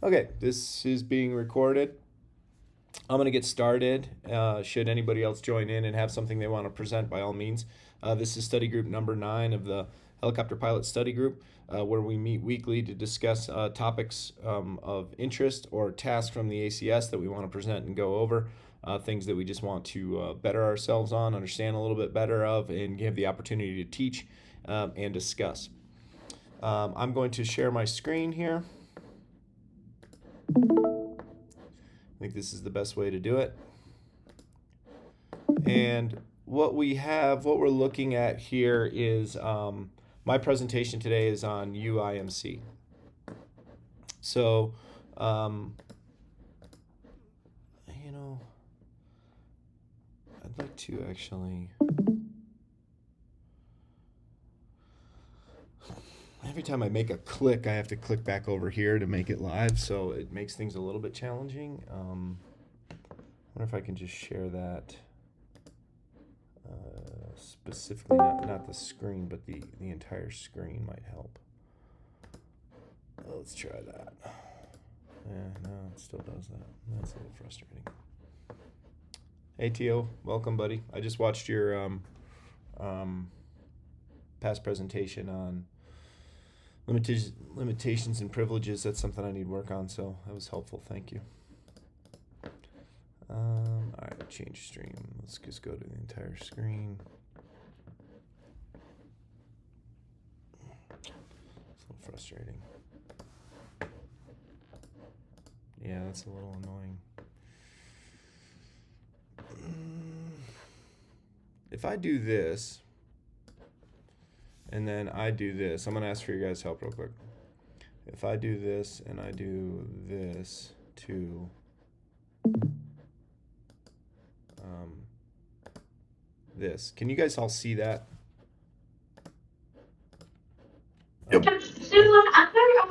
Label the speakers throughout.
Speaker 1: Okay, this is being recorded. I'm going to get started. Should anybody else join in and have something they want to present, by all means. This is study group number 9 of the helicopter pilot study group, where we meet weekly to discuss topics of interest or tasks from the ACS that we want to present and go over, things that we just want to better ourselves on, understand a little bit better of, and give the opportunity to teach and discuss. I'm going to share my screen here. I think this is the best way to do it. And what we're looking at here is my presentation today is on Uimc. So, I'd like to actually. Every time I make a click, I have to click back over here to make it live, so it makes things a little bit challenging. I wonder if I can just share that specifically, not the screen, but the entire screen might help. Let's try that. No, it still does that. That's a little frustrating. Hey, Tio, welcome, buddy. I just watched your past presentation on limitations and privileges. That's something I need work on, so that was helpful. Thank you. All right, change stream. Let's just go to the entire screen. It's a little frustrating. Yeah, that's a little annoying. If I do this, and then I do this, I'm going to ask for your guys' help real quick. If I do this and I do this to this, can you guys all see that?
Speaker 2: Yep.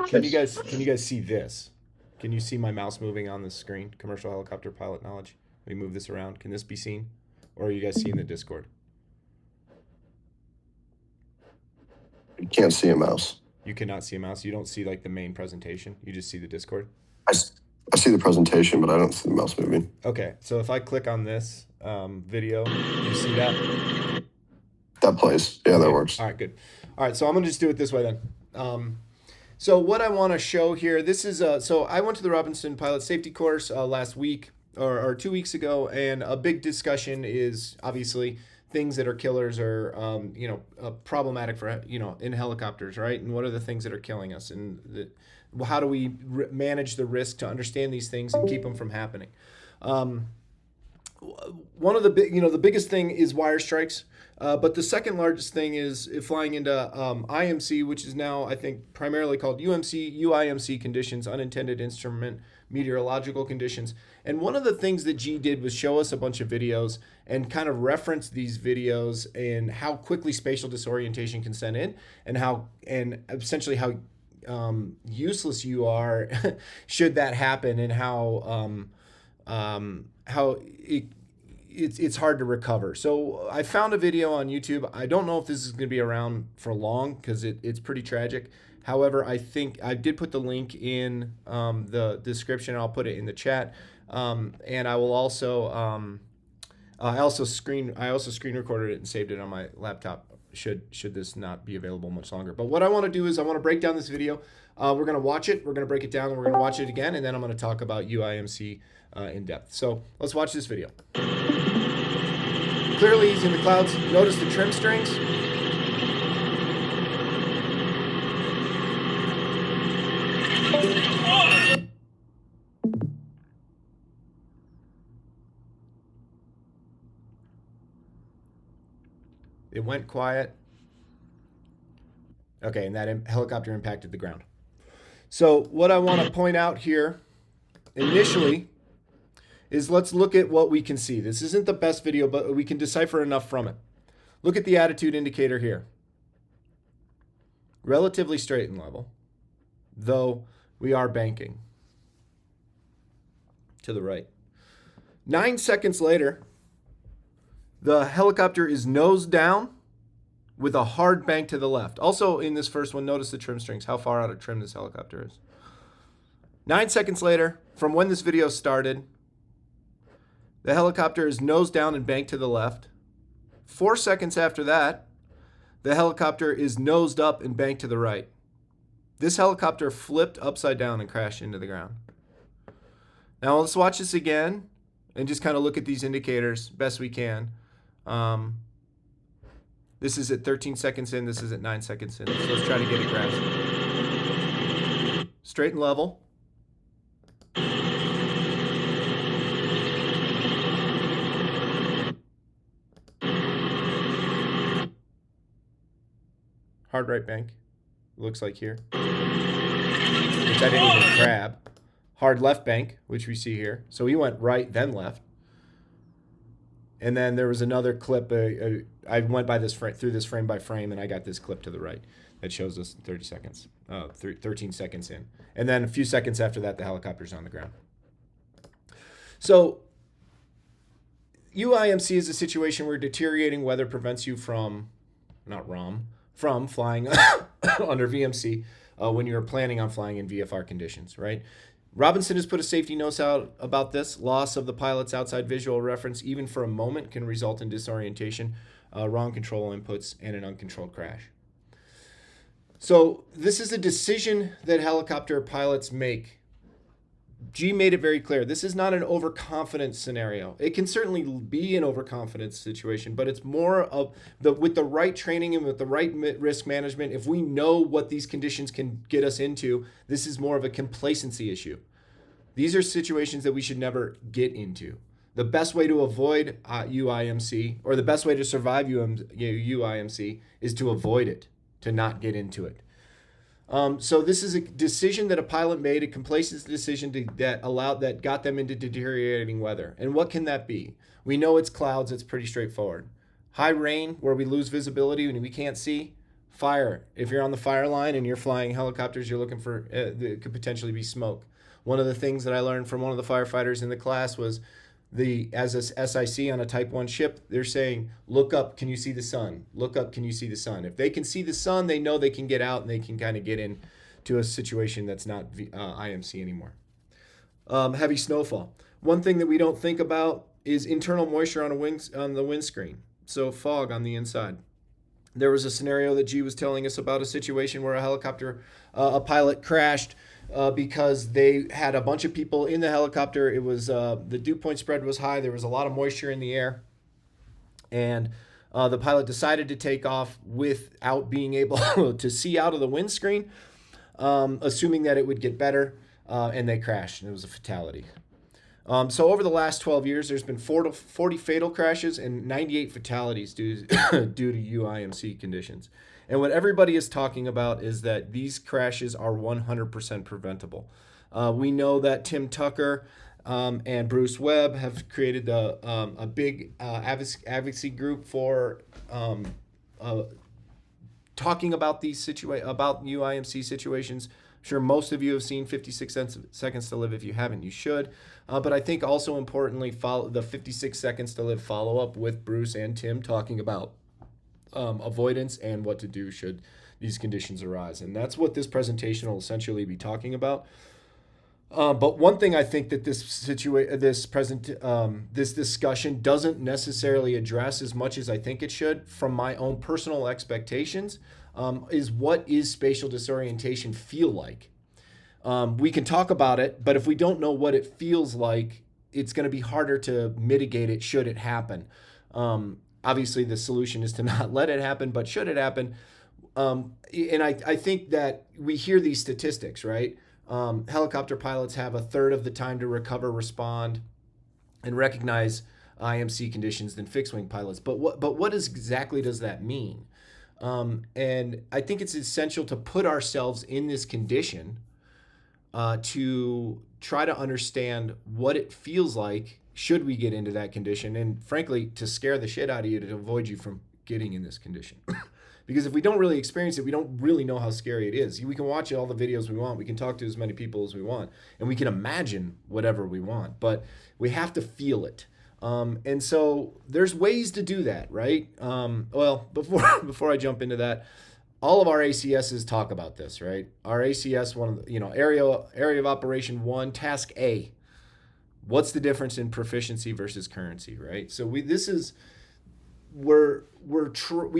Speaker 1: Can you guys see this? Can you see my mouse moving on the screen? Commercial helicopter pilot knowledge. Let me move this around. Can this be seen? Or are you guys seeing the Discord?
Speaker 2: You can't see a mouse.
Speaker 1: You cannot see a mouse? You don't see like the main presentation? You just see the Discord?
Speaker 2: I see the presentation, but I don't see the mouse moving.
Speaker 1: Okay, so if I click on this video, you see that?
Speaker 2: That plays. Yeah, that works.
Speaker 1: All right, good. All right, so I'm going to just do it this way then. So what I want to show here, this is, so I went to the Robinson Pilot Safety Course last week or 2 weeks ago, and a big discussion is obviously things that are killers or, problematic for, in helicopters, right? And what are the things that are killing us? And how do we manage the risk to understand these things and keep them from happening? One of the the biggest thing is wire strikes. But the second largest thing is flying into IMC, which is now, I think, primarily called Uimc conditions, unintended instrument meteorological conditions. And one of the things that G did was show us a bunch of videos and kind of reference these videos and how quickly spatial disorientation can set in and essentially how useless you are should that happen, and how it's hard to recover. So I found a video on YouTube. I don't know if this is going to be around for long because it's pretty tragic. However, I think I did put the link in the description. I'll put it in the chat, and I will also I also screen recorded it and saved it on my laptop. Should this not be available much longer. But what I want to do is I want to break down this video. We're going to watch it. We're going to break it down, and we're going to watch it again, and then I'm going to talk about Uimc in depth. So let's watch this video. Clearly he's in the clouds. Notice the trim strings. It went quiet. Okay, and that helicopter impacted the ground. So what I want to point out here initially is let's look at what we can see. This isn't the best video, but we can decipher enough from it. Look at the attitude indicator here. Relatively straight and level, though we are banking to the right. 9 seconds later, the helicopter is nose down with a hard bank to the left. Also in this first one, notice the trim strings, how far out of trim this helicopter is. 9 seconds later, from when this video started, the helicopter is nose down and banked to the left. 4 seconds after that, the helicopter is nosed up and banked to the right. This helicopter flipped upside down and crashed into the ground. Now let's watch this again and just kind of look at these indicators best we can. This is at 13 seconds in. This is at 9 seconds in. So let's try to get it crashed. Straight and level. Hard right bank, looks like here, which I didn't even grab. Hard left bank, which we see here. So he went right, then left. And then there was another clip. I went by this through this frame by frame, and I got this clip to the right that shows us 30 seconds, 13 seconds in. And then a few seconds after that, the helicopter's on the ground. So Uimc is a situation where deteriorating weather prevents you from, from flying under VMC when you're planning on flying in VFR conditions, right? Robinson has put a safety note out about this. Loss of the pilot's outside visual reference, even for a moment, can result in disorientation, wrong control inputs, and an uncontrolled crash. So this is a decision that helicopter pilots make. G made it very clear. This is not an overconfidence scenario. It can certainly be an overconfidence situation, but it's more of with the right training and with the right risk management, if we know what these conditions can get us into, this is more of a complacency issue. These are situations that we should never get into. The best way to avoid Uimc, or the best way to survive Uimc, is to avoid it, to not get into it. So this is a decision that a pilot made, a complacent decision that got them into deteriorating weather. And what can that be? We know it's clouds. It's pretty straightforward. High rain, where we lose visibility and we can't see. Fire. If you're on the fire line and you're flying helicopters, you're looking for, it could potentially be smoke. One of the things that I learned from one of the firefighters in the class was as a SIC on a Type 1 ship, they're saying, look up, can you see the sun? Look up, can you see the sun? If they can see the sun, they know they can get out and they can kind of get into a situation that's not IMC anymore. Heavy snowfall. One thing that we don't think about is internal moisture on the windscreen. So fog on the inside. There was a scenario that G was telling us about, a situation where a pilot crashed because they had a bunch of people in the helicopter. It was the dew point spread was high. There was a lot of moisture in the air. And the pilot decided to take off without being able to see out of the windscreen, assuming that it would get better, and they crashed, and it was a fatality. So over the last 12 years, there's been 40 fatal crashes and 98 fatalities due to Uimc conditions. And what everybody is talking about is that these crashes are 100% preventable. We know that Tim Tucker and Bruce Webb have created a big advocacy group for talking about about Uimc situations. I'm sure most of you have seen 56 Seconds to Live. If you haven't, you should. But I think also importantly, follow the 56 Seconds to Live follow-up with Bruce and Tim talking about avoidance and what to do should these conditions arise. And that's what this presentation will essentially be talking about. But one thing I think that this discussion doesn't necessarily address as much as I think it should, from my own personal expectations, is what is spatial disorientation feel like? We can talk about it, but if we don't know what it feels like, it's going to be harder to mitigate it should it happen. Obviously, the solution is to not let it happen, but should it happen? And I think that we hear these statistics, right? Helicopter pilots have a third of the time to recover, respond, and recognize IMC conditions than fixed-wing pilots. But what exactly does that mean? And I think it's essential to put ourselves in this condition to try to understand what it feels like should we get into that condition, and frankly, to scare the shit out of you to avoid you from getting in this condition. Because if we don't really experience it, we don't really know how scary it is. We can watch all the videos we want. We can talk to as many people as we want. And we can imagine whatever we want. But we have to feel it. And so there's ways to do that, right? Well, before I jump into that, all of our ACSs talk about this, right? Our ACS, one of the, area of operation one, task A. What's the difference in proficiency versus currency, right? So we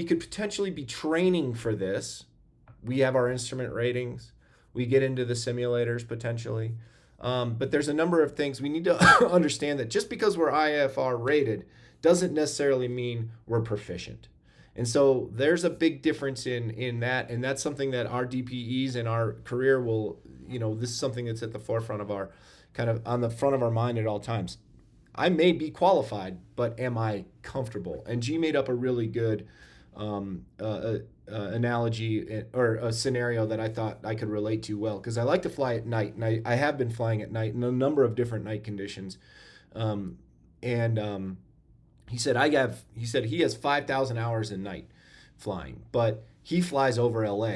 Speaker 1: could potentially be training for this. We have our instrument ratings. We get into the simulators potentially. But there's a number of things we need to understand that just because we're IFR rated doesn't necessarily mean we're proficient. And so there's a big difference in that. And that's something that our DPEs in our career will, this is something that's at the forefront of our kind of on the front of our mind at all times. I may be qualified, but am I comfortable? And G made up a really good analogy or a scenario that I thought I could relate to well, because I like to fly at night, and I have been flying at night in a number of different night conditions. And he said he has 5,000 hours in night flying, but he flies over LA.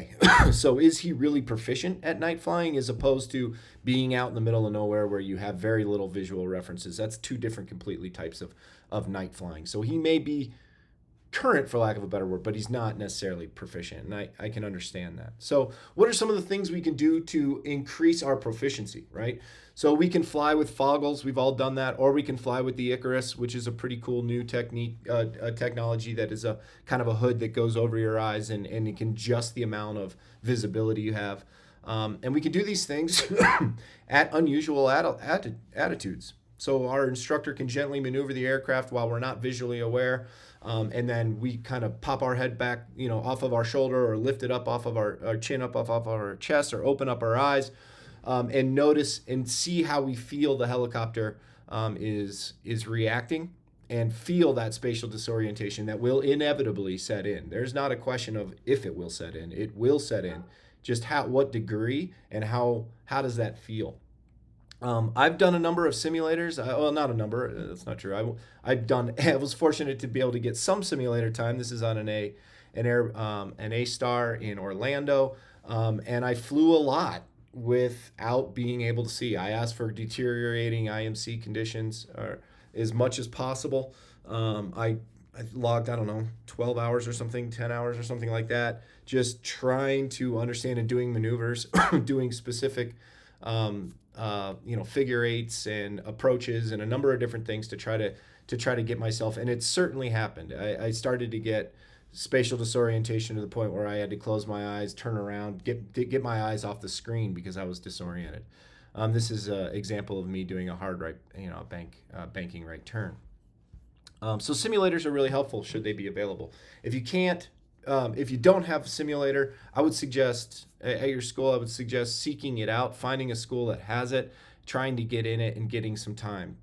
Speaker 1: So is he really proficient at night flying as opposed to being out in the middle of nowhere where you have very little visual references? That's two different completely types of night flying. So he may be current, for lack of a better word, but he's not necessarily proficient. And I can understand that. So what are some of the things we can do to increase our proficiency, right? So we can fly with foggles. We've all done that. Or we can fly with the Icarus, which is a pretty cool new technology that is a kind of a hood that goes over your eyes and it can adjust the amount of visibility you have. And we can do these things at unusual attitudes. So our instructor can gently maneuver the aircraft while we're not visually aware. And then we kind of pop our head back, off of our shoulder, or lift it up off of our chin up off of our chest, or open up our eyes, and notice and see how we feel the helicopter is reacting, and feel that spatial disorientation that will inevitably set in. There's not a question of if it will set in. It will set in. Just what degree, and how does that feel? I've done a number of simulators. Well, not a number. That's not true. I was fortunate to be able to get some simulator time. This is on an A-Star in Orlando, and I flew a lot without being able to see. I asked for deteriorating IMC conditions as much as possible. I logged, 12 hours or something, 10 hours or something like that, just trying to understand and doing maneuvers, doing specific figure eights and approaches and a number of different things to try to get myself. And it certainly happened. I started to get spatial disorientation to the point where I had to close my eyes, turn around, get my eyes off the screen because I was disoriented. This is an example of me doing a hard right, banking right turn. So simulators are really helpful should they be available. If you can't, if you don't have a simulator, I would suggest at your school, I would suggest seeking it out, finding a school that has it, trying to get in it and getting some time.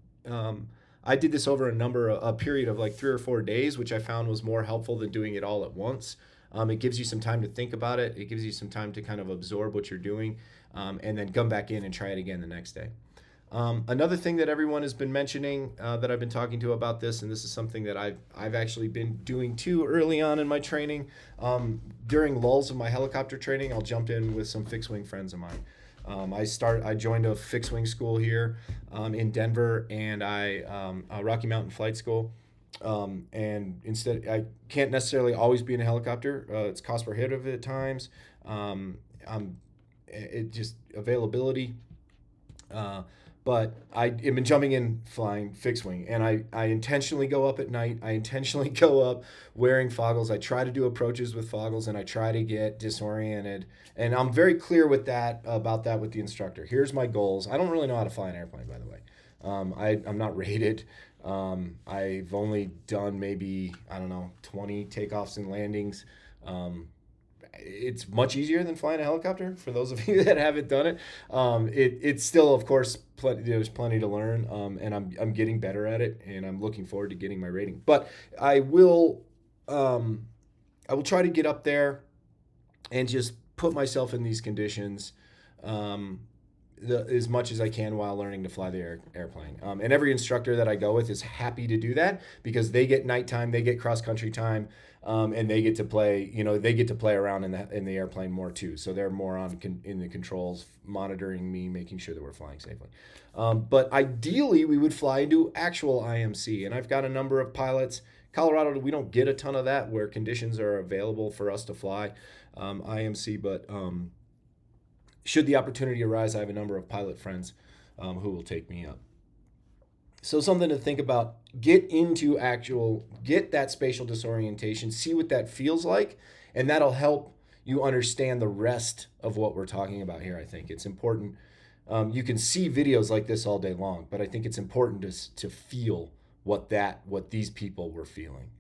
Speaker 1: I did this over a period of like 3 or 4 days, which I found was more helpful than doing it all at once. It gives you some time to think about it. It gives you some time to kind of absorb what you're doing, and then come back in and try it again the next day. Another thing that everyone has been mentioning, that I've been talking to about this, and this is something that I've actually been doing too early on in my training. During lulls of my helicopter training, I'll jump in with some fixed wing friends of mine. I joined a fixed wing school here in Denver, and a Rocky Mountain Flight School. And instead, I can't necessarily always be in a helicopter. It's cost prohibitive at times. It just availability. But I've been jumping in flying fixed wing, and I intentionally go up at night. I intentionally go up wearing foggles. I try to do approaches with foggles, and I try to get disoriented. And I'm very clear about that with the instructor. Here's my goals. I don't really know how to fly an airplane, by the way. I'm not rated. I've only done maybe, 20 takeoffs and landings. It's much easier than flying a helicopter for those of you that haven't done it. It's still, of course, there's plenty to learn, and I'm getting better at it, and I'm looking forward to getting my rating. But I will try to get up there and just put myself in these conditions as much as I can while learning to fly the airplane. And every instructor that I go with is happy to do that because they get nighttime, they get cross country time, and they get to play. They get to play around in the airplane more too. So they're more in the controls, monitoring me, making sure that we're flying safely. But ideally, we would fly into actual IMC, and I've got a number of pilots. Colorado, we don't get a ton of that where conditions are available for us to fly. IMC, but should the opportunity arise, I have a number of pilot friends who will take me up. So something to think about, get that spatial disorientation, see what that feels like, and that'll help you understand the rest of what we're talking about here. I think it's important. You can see videos like this all day long, but I think it's important to feel what these people were feeling.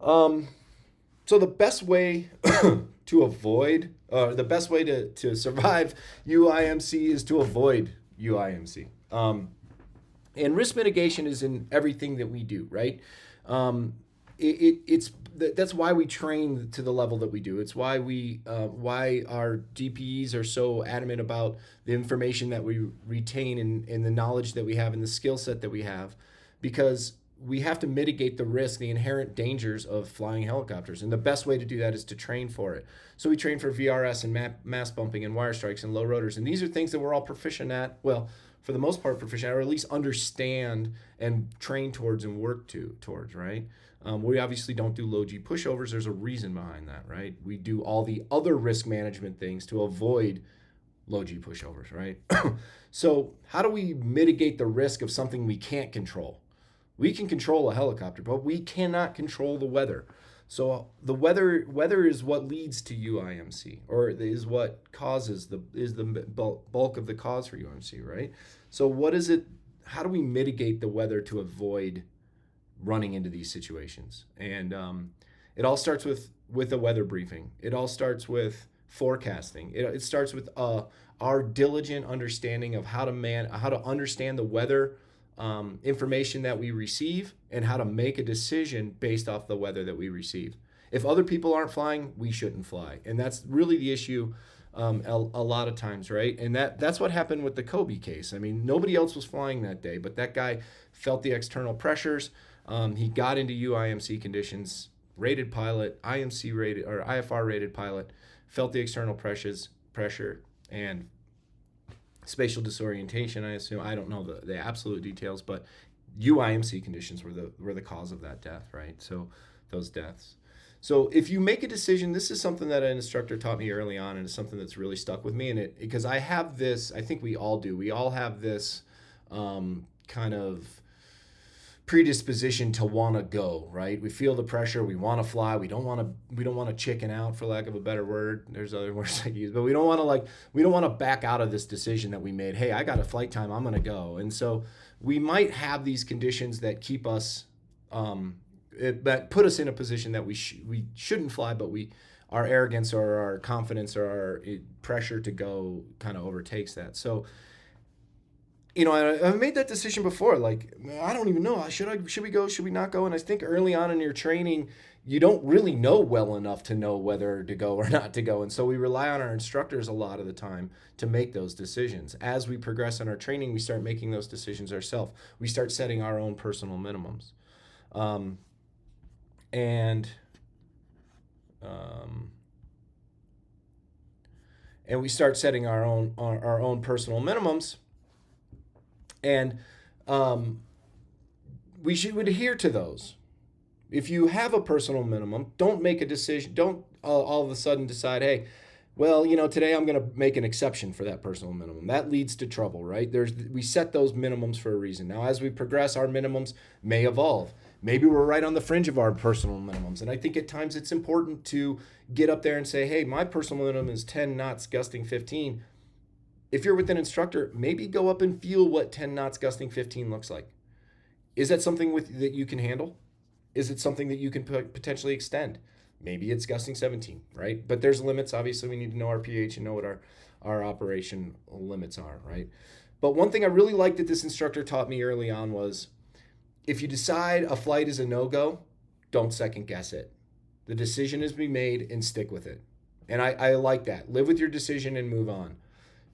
Speaker 1: So the best way the best way to survive UIMC is to avoid UIMC. And risk mitigation is in everything that we do, right? That's why we train to the level that we do. It's why why our DPEs are so adamant about the information that we retain and the knowledge that we have and the skill set that we have, because we have to mitigate the risk, the inherent dangers of flying helicopters. And the best way to do that is to train for it. So we train for VRS and mass bumping and wire strikes and low rotors. And these are things that we're all proficient at. Well, for the most part, proficient, or at least understand and train towards and work towards, right? We obviously don't do low G pushovers. There's a reason behind that, right? We do all the other risk management things to avoid low G pushovers, right? So how do we mitigate the risk of something we can't control? We can control a helicopter, but we cannot control the weather. So the weather is what leads to UIMC, or is what causes the bulk of the cause for UIMC, right? So what is it? How do we mitigate the weather to avoid running into these situations? And it all starts with a weather briefing. It all starts with forecasting. It starts with our diligent understanding of how to understand the weather information that we receive and how to make a decision based off the weather that we receive. If other people aren't flying, we shouldn't fly. And that's really the issue a lot of times, right? And that's what happened with the Kobe case. I mean, nobody else was flying that day, but that guy felt the external pressures. He got into UIMC conditions, rated pilot, IMC rated or IFR rated pilot, felt the external pressure and spatial disorientation, I assume. I don't know the absolute details, but UIMC conditions were the cause of that death, right? So those deaths. So if you make a decision, this is something that an instructor taught me early on, and it's something that's really stuck with me. And because I have this, I think we all do. We all have this kind of predisposition to want to go, right? We feel the pressure, we want to fly, we don't want to chicken out, for lack of a better word. There's other words I use, but we don't want to back out of this decision that we made. Hey, I got a flight time, I'm going to go. And so we might have these conditions that keep us that put us in a position that we shouldn't fly, but our arrogance or our confidence or our pressure to go kind of overtakes that. So I've made that decision before. Like, I don't even know. Should we go? Should we not go? And I think early on in your training, you don't really know well enough to know whether to go or not to go. And so we rely on our instructors a lot of the time to make those decisions. As we progress in our training, we start making those decisions ourselves. We start setting our own personal minimums. And we start setting our own personal minimums. And we should adhere to those. If you have a personal minimum, don't make a decision. Don't all of a sudden decide, hey, well, today I'm going to make an exception for that personal minimum. That leads to trouble, right? We set those minimums for a reason. Now, as we progress, our minimums may evolve. Maybe we're right on the fringe of our personal minimums. And I think at times it's important to get up there and say, hey, my personal minimum is 10 knots, gusting 15. If you're with an instructor, maybe go up and feel what 10 knots gusting 15 looks like. Is that something that you can handle? Is it something that you can potentially extend? Maybe it's gusting 17, right? But there's limits. Obviously, we need to know our pH and know what our operation limits are, right? But one thing I really liked that this instructor taught me early on was, if you decide a flight is a no-go, don't second guess it. The decision has been made and stick with it. And I like that. Live with your decision and move on.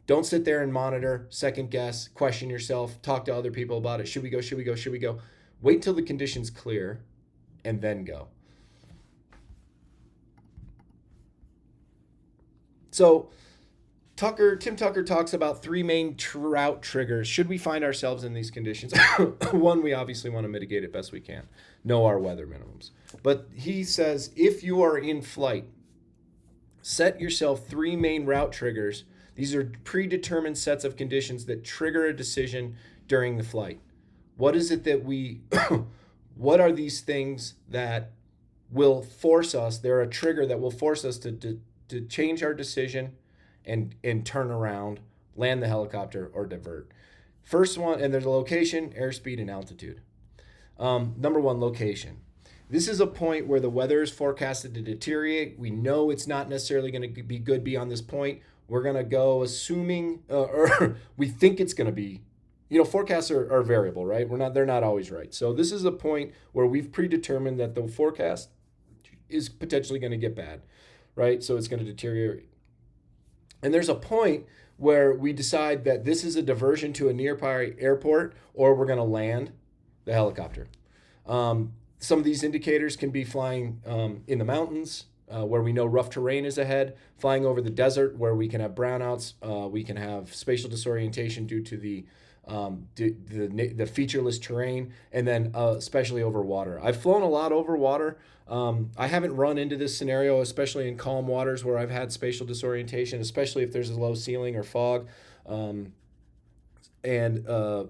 Speaker 1: Don't sit there and monitor, second guess, question yourself, talk to other people about it. Should we go? Should we go? Should we go? Wait till the conditions clear and then go. So Tim Tucker talks about 3 main route triggers. Should we find ourselves in these conditions? One, we obviously want to mitigate it best we can. Know our weather minimums. But he says, if you are in flight Set yourself three main route triggers. These are predetermined sets of conditions that trigger a decision during the flight. What is it that we, what are these things that will force us? They're a trigger that will force us to change our decision and turn around, land the helicopter, or divert. First one, and there's a location, airspeed, and altitude. Number one, location. This is a point where the weather is forecasted to deteriorate. We know it's not necessarily going to be good beyond this point. We're going to go assuming, or we think it's going to be. Forecasts are variable, right? They're not always right. So this is a point where we've predetermined that the forecast is potentially going to get bad, right? So it's going to deteriorate. And there's a point where we decide that this is a diversion to a nearby airport, or we're going to land the helicopter. Some of these indicators can be flying in the mountains, where we know rough terrain is ahead, flying over the desert where we can have brownouts, we can have spatial disorientation due to the featureless terrain, and then especially over water. I've flown a lot over water. I haven't run into this scenario, especially in calm waters where I've had spatial disorientation, especially if there's a low ceiling or fog. But there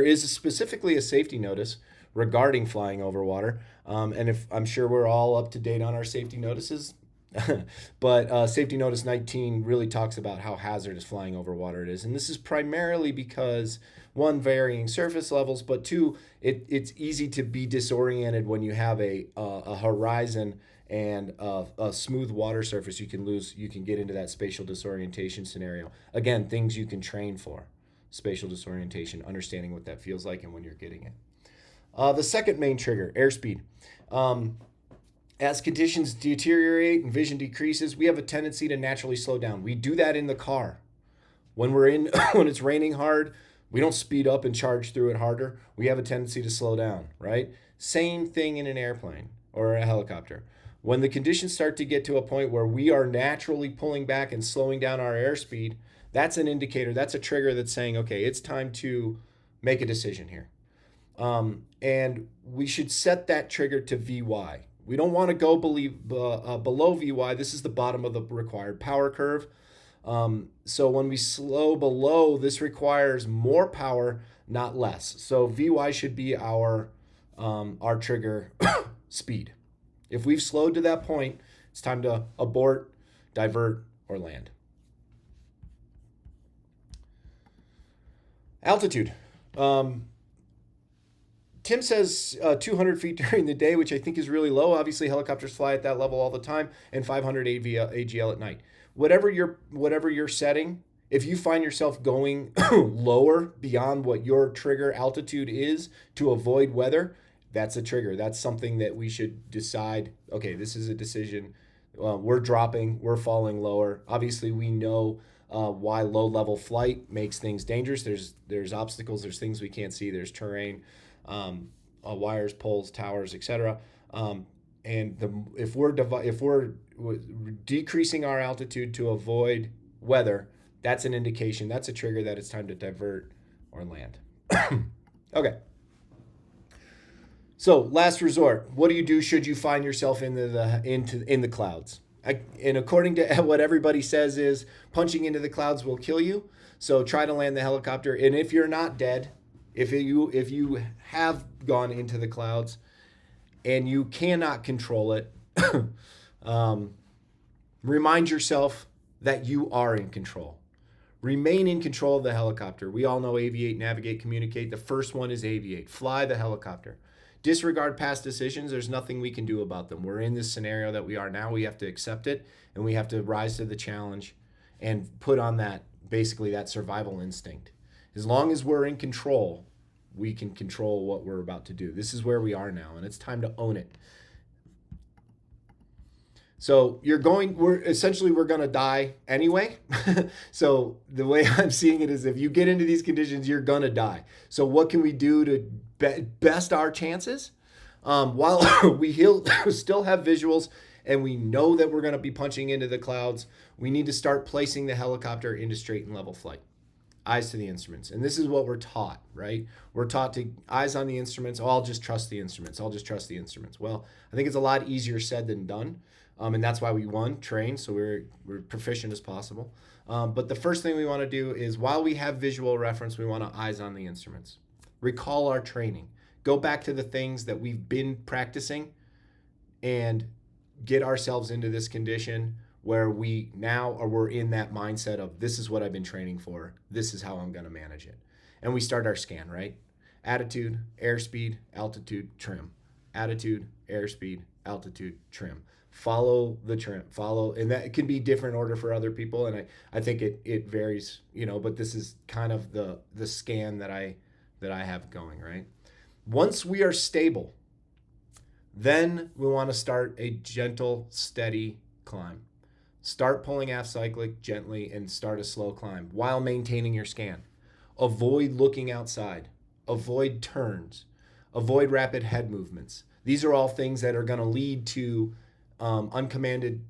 Speaker 1: is specifically a safety notice regarding flying over water. And if I'm sure we're all up to date on our safety notices, but safety notice 19 really talks about how hazardous flying over water it is. And this is primarily because, one, varying surface levels, but two, it's easy to be disoriented when you have a horizon and a smooth water surface. You can get into that spatial disorientation scenario. Again, things you can train for. Spatial disorientation, understanding what that feels like and when you're getting it. The second main trigger, airspeed. As conditions deteriorate and vision decreases, we have a tendency to naturally slow down. We do that in the car. When when it's raining hard, we don't speed up and charge through it harder. We have a tendency to slow down, right? Same thing in an airplane or a helicopter. When the conditions start to get to a point where we are naturally pulling back and slowing down our airspeed, that's an indicator, that's a trigger that's saying, okay, it's time to make a decision here. And we should set that trigger to VY. We don't want to go below VY. This is the bottom of the required power curve. So when we slow below, this requires more power, not less. So VY should be our trigger speed. If we've slowed to that point, it's time to abort, divert, or land. Altitude. Tim says 200 feet during the day, which I think is really low. Obviously, helicopters fly at that level all the time, and 500 AGL at night. Whatever you're setting, if you find yourself going lower beyond what your trigger altitude is to avoid weather, that's a trigger. That's something that we should decide. Okay, this is a decision. We're dropping. We're falling lower. Obviously, we know why low-level flight makes things dangerous. There's obstacles. There's things we can't see. There's terrain. Wires, poles, towers, etc. If we're decreasing our altitude to avoid weather, that's an indication. That's a trigger that it's time to divert or land. Okay. So last resort, what do you do should you find yourself in the clouds? And according to what everybody says is punching into the clouds will kill you. So try to land the helicopter. And if you're not dead, if you have gone into the clouds and you cannot control it, remind yourself that you are in control. Remain in control of the helicopter. We all know aviate, navigate, communicate. The first one is aviate. Fly the helicopter. Disregard past decisions. There's nothing we can do about them. We're in this scenario that we are now. We have to accept it, and we have to rise to the challenge and put on that survival instinct. As long as we're in control, we can control what we're about to do. This is where we are now, and it's time to own it. So we're going to die anyway. So the way I'm seeing it is if you get into these conditions, you're going to die. So what can we do to best our chances? While we still have visuals and we know that we're going to be punching into the clouds, we need to start placing the helicopter into straight and level flight. Eyes to the instruments. And this is what we're taught, right? We're taught to eyes on the instruments. Oh, I'll just trust the instruments. Well, I think it's a lot easier said than done. And that's why we train, so we're proficient as possible. But the first thing we want to do is, while we have visual reference, we want to eyes on the instruments. Recall our training. Go back to the things that we've been practicing and get ourselves into this condition where we're in that mindset of, this is what I've been training for. This is how I'm going to manage it. And we start our scan, right? Attitude, airspeed, altitude, trim. Attitude, airspeed, altitude, trim. Follow the trim. And that can be different order for other people, and I think it varies, but this is kind of the scan that I have going, right? Once we are stable, then we want to start a gentle, steady climb. Start pulling aft cyclic gently and start a slow climb while maintaining your scan. Avoid looking outside. Avoid turns. Avoid rapid head movements. These are all things that are going to lead to uncommanded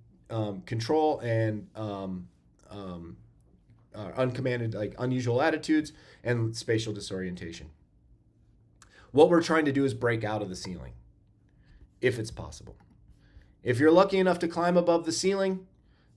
Speaker 1: control and uncommanded, like unusual attitudes and spatial disorientation. What we're trying to do is break out of the ceiling, if it's possible. If you're lucky enough to climb above the ceiling,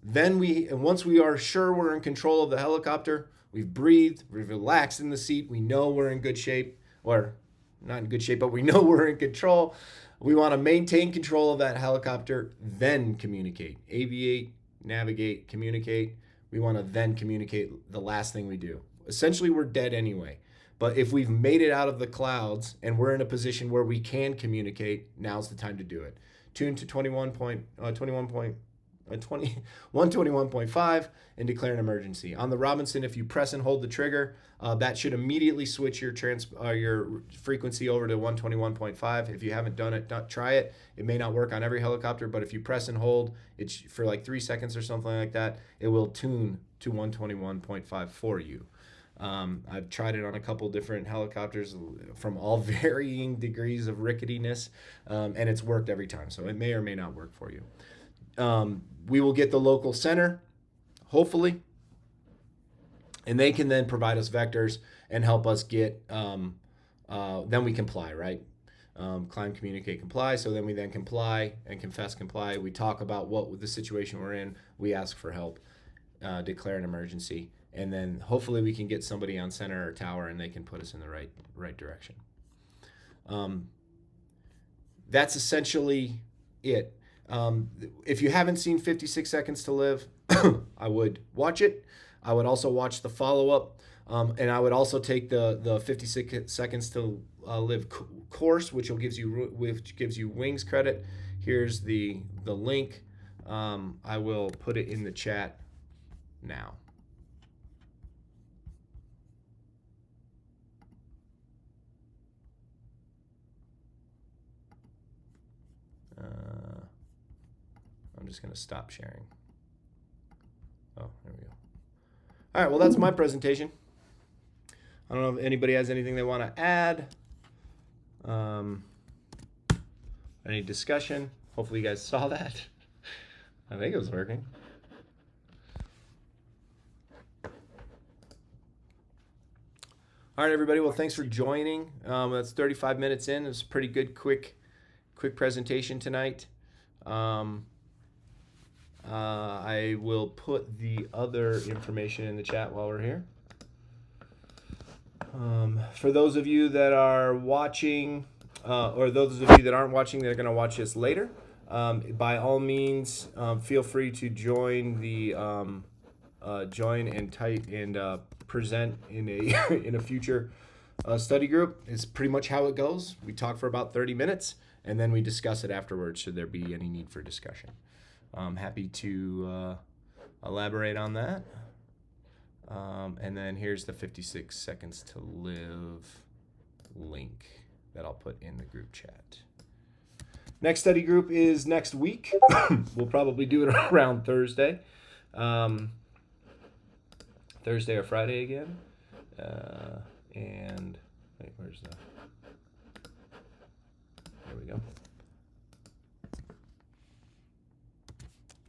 Speaker 1: then once we are sure we're in control of the helicopter, we've breathed, we've relaxed in the seat, we know we're in good shape, or not in good shape, but we know we're in control. We want to maintain control of that helicopter, then communicate. Aviate, navigate, communicate. We want to then communicate the last thing we do. Essentially, we're dead anyway. But if we've made it out of the clouds and we're in a position where we can communicate, now's the time to do it. Tune to 121.5 and declare an emergency. On the Robinson, if you press and hold the trigger, that should immediately switch your frequency over to 121.5. If you haven't done it, try it. It may not work on every helicopter, but if you press and hold it for like 3 seconds or something like that, it will tune to 121.5 for you. I've tried it on a couple different helicopters from all varying degrees of ricketiness, and it's worked every time. So it may or may not work for you. We will get the local center, hopefully, and they can then provide us vectors and help us get, then we comply, right? Climb, communicate, comply. So then we comply and confess, comply. We talk about what the situation we're in. We ask for help, declare an emergency, and then hopefully we can get somebody on center or tower and they can put us in the right direction. That's essentially it. If you haven't seen 56 Seconds to Live, I would watch it. I would also watch the follow-up, and I would also take the 56 Seconds to Live course, which gives you Wings credit. Here's the link. I will put it in the chat now. I'm just going to stop sharing. Oh, there we go. All right, well, that's my presentation. I don't know if anybody has anything they want to add. Any discussion? Hopefully you guys saw that. I think it was working. All right, everybody. Well, thanks for joining. That's 35 minutes in. It was a pretty good, quick presentation tonight. I will put the other information in the chat while we're here. For those of you that are watching, or those of you that aren't watching, that are going to watch this later, by all means, feel free to join the join and type and present in a future study group. It's pretty much how it goes. We talk for about 30 minutes, and then we discuss it afterwards should there be any need for discussion. I'm happy to elaborate on that. And then here's the 56 Seconds to Live link that I'll put in the group chat. Next study group is next week. We'll probably do it around Thursday. Thursday or Friday again. And wait, where's the... There we go.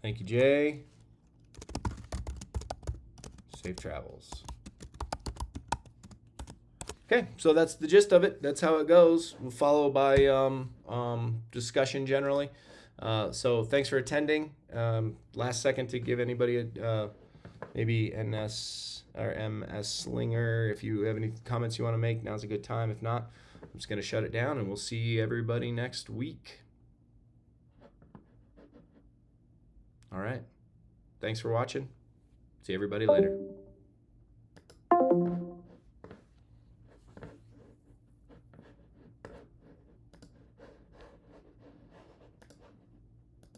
Speaker 1: Thank you, Jay. Safe travels. Okay, so that's the gist of it. That's how it goes. We'll follow by discussion generally. So thanks for attending. Last second to give anybody maybe NS or MS Slinger. If you have any comments you want to make, now's a good time. If not, I'm just going to shut it down, and we'll see everybody next week. All right. Thanks for watching. See everybody later.